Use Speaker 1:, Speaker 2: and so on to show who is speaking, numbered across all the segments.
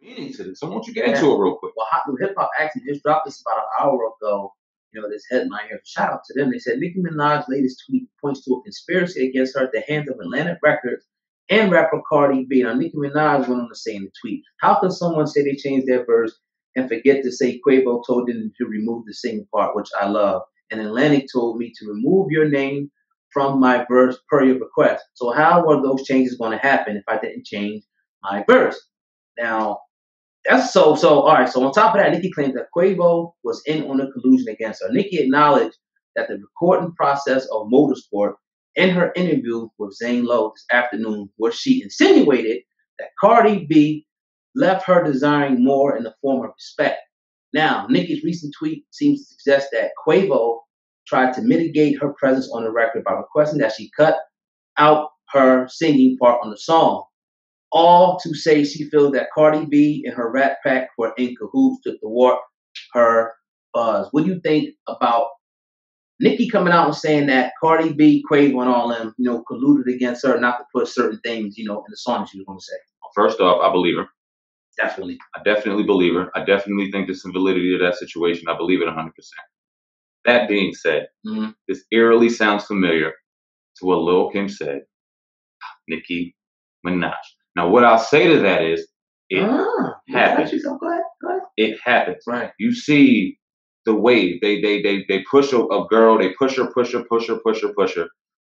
Speaker 1: meaning to this. So won't you get into it real quick?
Speaker 2: Well, Hot New Hip Hop actually just dropped this about an hour ago. This headline here. Shout out to them. They said Nicki Minaj's latest tweet points to a conspiracy against her at the hands of Atlantic Records and rapper Cardi B. Now, Nicki Minaj went on to say in the tweet, how can someone say they changed their verse and forget to say Quavo told them to remove the singing part, which I love. And Atlantic told me to remove your name from my verse per your request. So how are those changes going to happen if I didn't change my verse? Now, that's so all right. So on top of that, Nicki claims that Quavo was in on a collusion against her. Nicki acknowledged that the recording process of Motorsport in her interview with Zane Lowe this afternoon, where she insinuated that Cardi B left her desiring more in the form of respect. Now, Nicki's recent tweet seems to suggest that Quavo tried to mitigate her presence on the record by requesting that she cut out her singing part on the song. All to say she feels that Cardi B and her Rat Pack were in cahoots to thwart her buzz. What do you think about Nicki coming out and saying that Cardi B, Quavo, and all them, colluded against her not to put certain things, in the song she was going to say?
Speaker 1: First off, I believe her.
Speaker 2: Definitely.
Speaker 1: I definitely believe her. I definitely think there's some validity to that situation. I believe it 100%. That being said, this eerily sounds familiar to what Lil Kim said. Nicki Minaj. Now, what I'll say to that is, it happens.
Speaker 2: Go ahead.
Speaker 1: It happens.
Speaker 2: Right.
Speaker 1: You see the wave. They push a girl. They push her,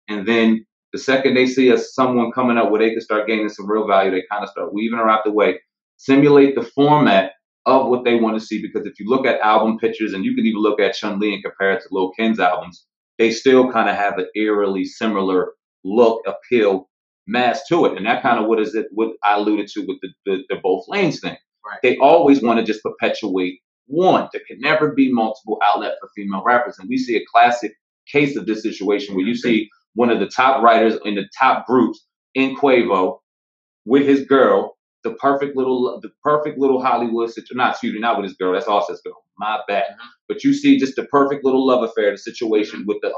Speaker 1: and then the second they see someone coming up where they can start gaining some real value, they kind of start weaving her out the way, simulate the format of what they want to see. Because if you look at album pictures, and you can even look at Chun-Li and compare it to Lil Kim's albums, they still kind of have an eerily similar look, appeal, mass to it. And that kind of what I alluded to with the both lanes thing.
Speaker 2: Right.
Speaker 1: They always want to just perpetuate one. There can never be multiple outlets for female rappers. And we see a classic case of this situation where you see one of the top writers in the top groups in Quavo with his girl, the perfect little Hollywood situation. Not with his girl. That's Offset's girl. My bad. But you see just the perfect little love affair, the situation with the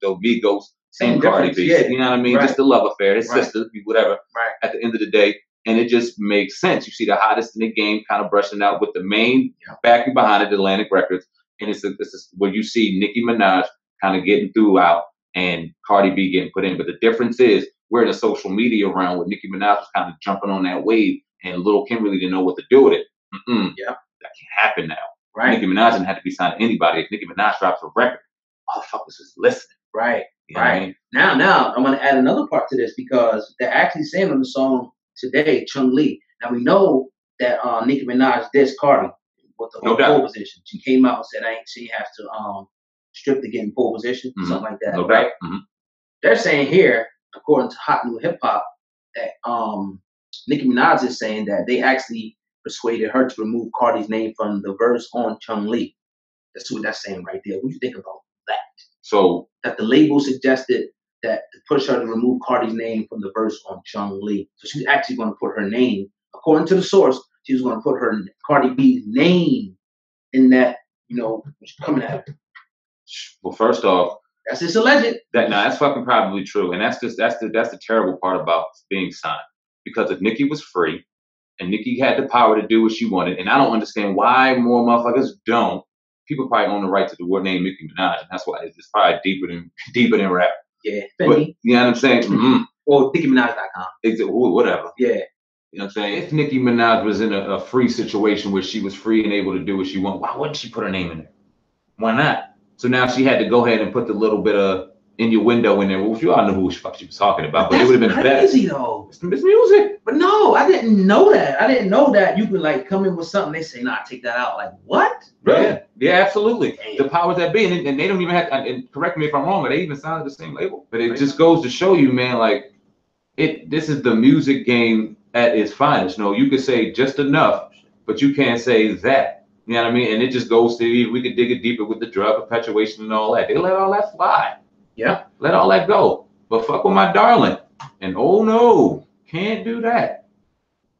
Speaker 1: Migos and Cardi B.
Speaker 2: Yeah.
Speaker 1: You know what I mean?
Speaker 2: Right.
Speaker 1: Just the love affair, his sister, whatever.
Speaker 2: Right.
Speaker 1: At the end of the day, and it just makes sense. You see the hottest in the game kind of brushing out with the main backing behind it, Atlantic Records, and this is where you see Nicki Minaj kind of getting throughout and Cardi B getting put in. But the difference is we're in a social media realm where Nicki Minaj was kind of jumping on that wave, and Lil Kim really didn't know what to do with it. That can't happen now.
Speaker 2: Right.
Speaker 1: Nicki Minaj didn't have to be signed to anybody. If Nicki Minaj drops a record, motherfuckers is listening.
Speaker 2: Right.
Speaker 1: You know what I mean?
Speaker 2: Now I'm going to add another part to this because they're actually saying on the song today, Chun-Li. Now we know that Nicki Minaj dissed Cardi with the whole pole position. She came out and said she has to strip to get in pole position, something like that.
Speaker 1: No
Speaker 2: right?
Speaker 1: doubt.
Speaker 2: They're saying here, according to Hot New Hip Hop, that Nicki Minaj is saying that they actually persuaded her to remove Cardi's name from the verse on Chun-Li. That's what that's saying right there. What do you think about that?
Speaker 1: So
Speaker 2: that the label suggested that to push her to remove Cardi's name from the verse on Chun-Li. So she's actually going to put her name, according to the source, she was going to put her Cardi B's name in that, coming at her.
Speaker 1: Well, first off,
Speaker 2: that's just alleged.
Speaker 1: That's fucking probably true, and that's the terrible part about being signed. Because if Nicki was free and Nicki had the power to do what she wanted, and I don't understand why more motherfuckers don't. People probably own the right to the word name Nicki Minaj, and that's why it's probably deeper than rap.
Speaker 2: Yeah,
Speaker 1: but, you know what I'm saying?
Speaker 2: Or NickiMinaj.com.
Speaker 1: Whatever.
Speaker 2: Yeah.
Speaker 1: You know what I'm saying? If Nicki Minaj was in a free situation where she was free and able to do what she wanted, why wouldn't she put her name in there? Why not? So now she had to go ahead and put the little bit of in your window in there. Well, you all know who she was talking about, but it would have been
Speaker 2: crazy though.
Speaker 1: It's music.
Speaker 2: But no, I didn't know that. I didn't know that you could come in with something. They say, "Nah, take that out." Like what?
Speaker 1: Really? Yeah, absolutely. Damn. The powers that be, and they don't even have to. And correct me if I'm wrong, but they even signed the same label. But it just goes to show you, man. This is the music game at its finest. No, you could say just enough, but you can't say that. You know what I mean? And it just goes to we could dig it deeper with the drug perpetuation and all that. They let all that fly.
Speaker 2: Yeah.
Speaker 1: Let all that go. But fuck with my darling. And oh no, can't do that.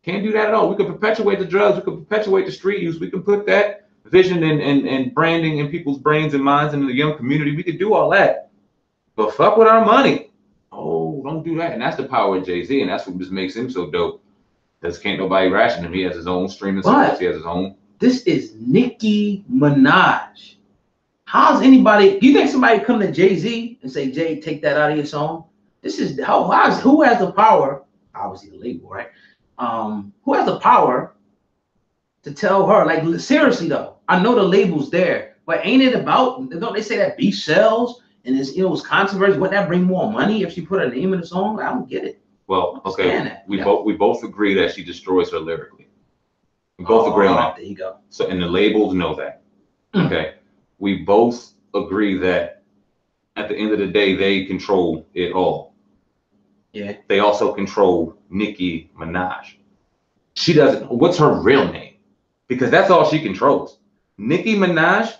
Speaker 1: Can't do that at all. We could perpetuate the drugs. We could perpetuate the street use. We can put that vision and branding in people's brains and minds and in the young community. We could do all that. But fuck with our money. Oh, don't do that. And that's the power of Jay-Z. And that's what just makes him so dope. Because can't nobody ration him. He has his own streaming service. He has his own.
Speaker 2: This is Nicki Minaj. How's anybody? Do you think somebody come to Jay-Z and say, Jay, take that out of your song? This is who has the power? Obviously the label, right? Who has the power to tell her? Like, seriously though, I know the label's there, but ain't it about? Don't they say that beef sells and it's, it was controversy? Wouldn't that bring more money if she put her name in the song? I don't get it.
Speaker 1: Well, okay, we both agree that she destroys her lyrically. We both agree on that.
Speaker 2: There you go.
Speaker 1: So, and the labels know that. Okay, we both agree that at the end of the day, they control it all.
Speaker 2: Yeah.
Speaker 1: They also control Nicki Minaj. She doesn't. What's her real name? Because that's all she controls. Nicki Minaj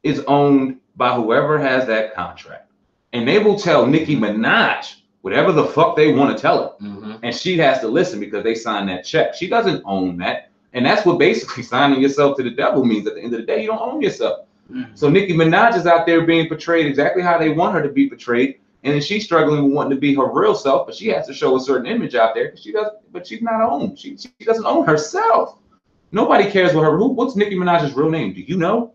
Speaker 1: is owned by whoever has that contract, and they will tell Nicki Minaj whatever the fuck they want to tell her, and she has to listen because they signed that check. She doesn't own that, and that's what basically signing yourself to the devil means. At the end of the day, you don't own yourself. So Nicki Minaj is out there being portrayed exactly how they want her to be portrayed, and then she's struggling with wanting to be her real self, but she has to show a certain image out there. She does, but she's not owned. She doesn't own herself. Nobody cares what her. What's Nicki Minaj's real name? Do you know?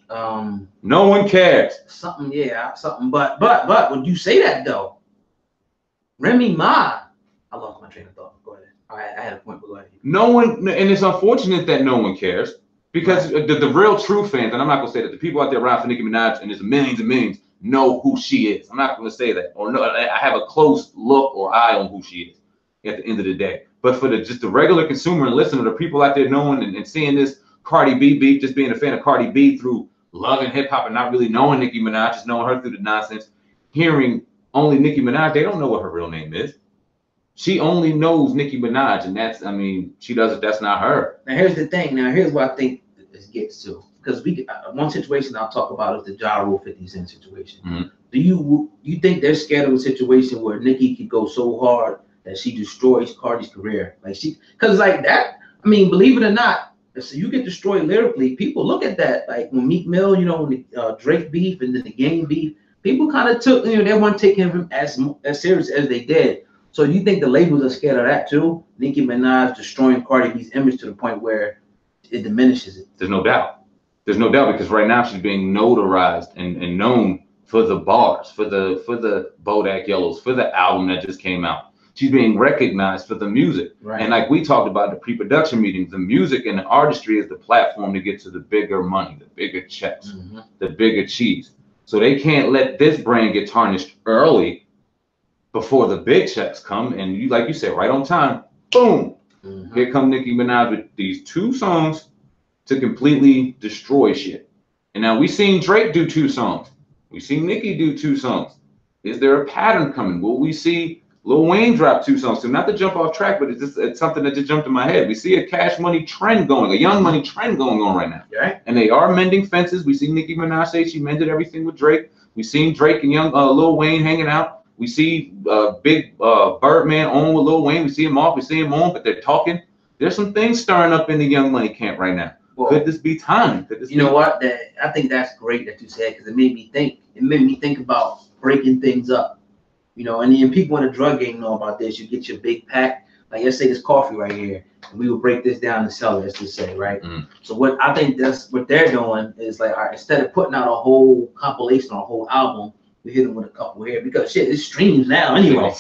Speaker 1: No one cares.
Speaker 2: Something, yeah, something. But when you say that though, Remy Ma, I lost my train of thought. Go ahead. I had a point, but go ahead.
Speaker 1: No one, and it's unfortunate that no one cares because the real true fans, and I'm not gonna say that the people out there around for Nicki Minaj, and there's millions and millions, know who she is. I'm not gonna say that, or no, I have a close look or eye on who she is at the end of the day. But for just the regular consumer and listener, the people out there knowing and seeing this Cardi B beef, just being a fan of Cardi B through loving hip hop and not really knowing Nicki Minaj, just knowing her through the nonsense, hearing only Nicki Minaj, they don't know what her real name is. She only knows Nicki Minaj, and that's, I mean, she does it. That's not her.
Speaker 2: Now here's the thing. Now here's what I think this gets to, because one situation I'll talk about is the Ja Rule 50 Cent situation. Do you think they're scared of a situation where Nicki could go so hard that she destroys Cardi's career? Like because like that. I mean, believe it or not, so you get destroyed lyrically. People look at that like when Meek Mill, you know, when the Drake beef and then the Game beef. People kind of took, you know, they weren't taking him as serious as they did. So you think the labels are scared of that too? Nicki Minaj destroying Cardi B's image to the point where it diminishes it.
Speaker 1: There's no doubt. There's no doubt because right now she's being notarized and known for the bars, for the Bodak Yellows, for the album that just came out. She's being recognized for the music. Right. And like we talked about in the pre-production meetings, the music and the artistry is the platform to get to the bigger money, the bigger checks, the bigger cheese. So they can't let this brand get tarnished early before the big checks come. And you, like you said, right on time, boom, here come Nicki Minaj with these 2 songs to completely destroy shit. And now we've seen Drake do 2 songs. We've seen Nicki do 2 songs. Is there a pattern coming? Will we see Lil Wayne drop 2 songs? So not to jump off track, but it's something that just jumped in my head. We see a Cash Money trend going, a Young Money trend going on right now. Right. And they are mending fences. We see Nicki Minaj say she mended everything with Drake. We seen Drake and young Lil Wayne hanging out. We see Big Birdman on with Lil Wayne. We see him off. We see him on, but they're talking. There's some things stirring up in the Young Money camp right now. Well, could this be time?
Speaker 2: You know what? I think that's great that you said, because it made me think. It made me think about breaking things up. You know, and then people in the drug game know about this. You get your big pack. Like, let's say this coffee right here, and we will break this down and sell it, let's just say, right? So what I think that's what they're doing is like, all right, instead of putting out a whole compilation or a whole album, we hit them with a couple here because shit, it streams now anyway.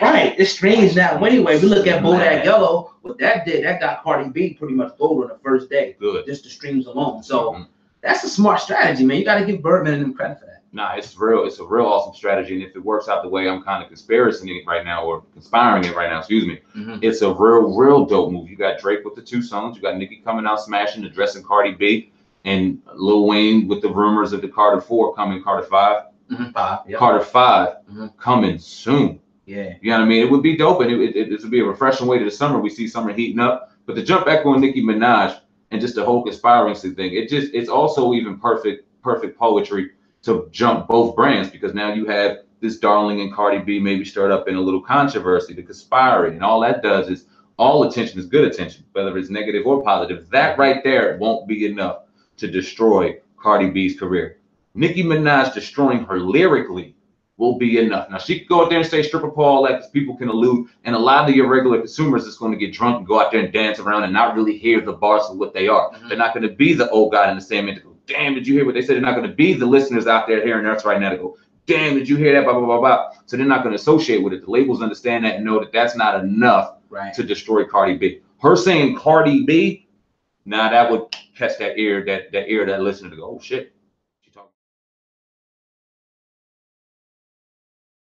Speaker 2: Right, it streams now anyway. We look at Bodak Yellow, what that did, that got Cardi B pretty much gold on the first day. Good. Just the streams alone. So that's a smart strategy, man. You got to give Birdman and them credit for that.
Speaker 1: Nah, it's a real awesome strategy. And if it works out the way I'm kind of conspiring it right now, excuse me, it's a real dope move. You got Drake with the 2 songs. You got Nicki coming out smashing, addressing Cardi B, and Lil Wayne with the rumors of the Carter 4 coming, Carter 5. Carter 5 coming soon. Yeah. You know what I mean? It would be dope, and it would be a refreshing way to the summer. We see summer heating up. But to jump back on Nicki Minaj and just the whole conspiracy thing, it's also even perfect poetry to jump both brands, because now you have this Darling and Cardi B maybe stirred up in a little controversy, the conspiring, and all that does is all attention is good attention, whether it's negative or positive. That right there won't be enough to destroy Cardi B's career. Nicki Minaj destroying her lyrically will be enough. Now she could go out there and say stripper pole that because people can allude, and a lot of your regular consumers is going to get drunk and go out there and dance around and not really hear the bars of what they are. They're not going to be the old guy in the same end to go, damn, did you hear what they said? They're not going to be the listeners out there hearing us right now to go, damn, did you hear that? Blah, blah, blah, blah. So they're not going to associate with it. The labels understand that and know that that's not enough to destroy Cardi B. Her saying Cardi B, now that would catch that ear, that listener to go, oh shit.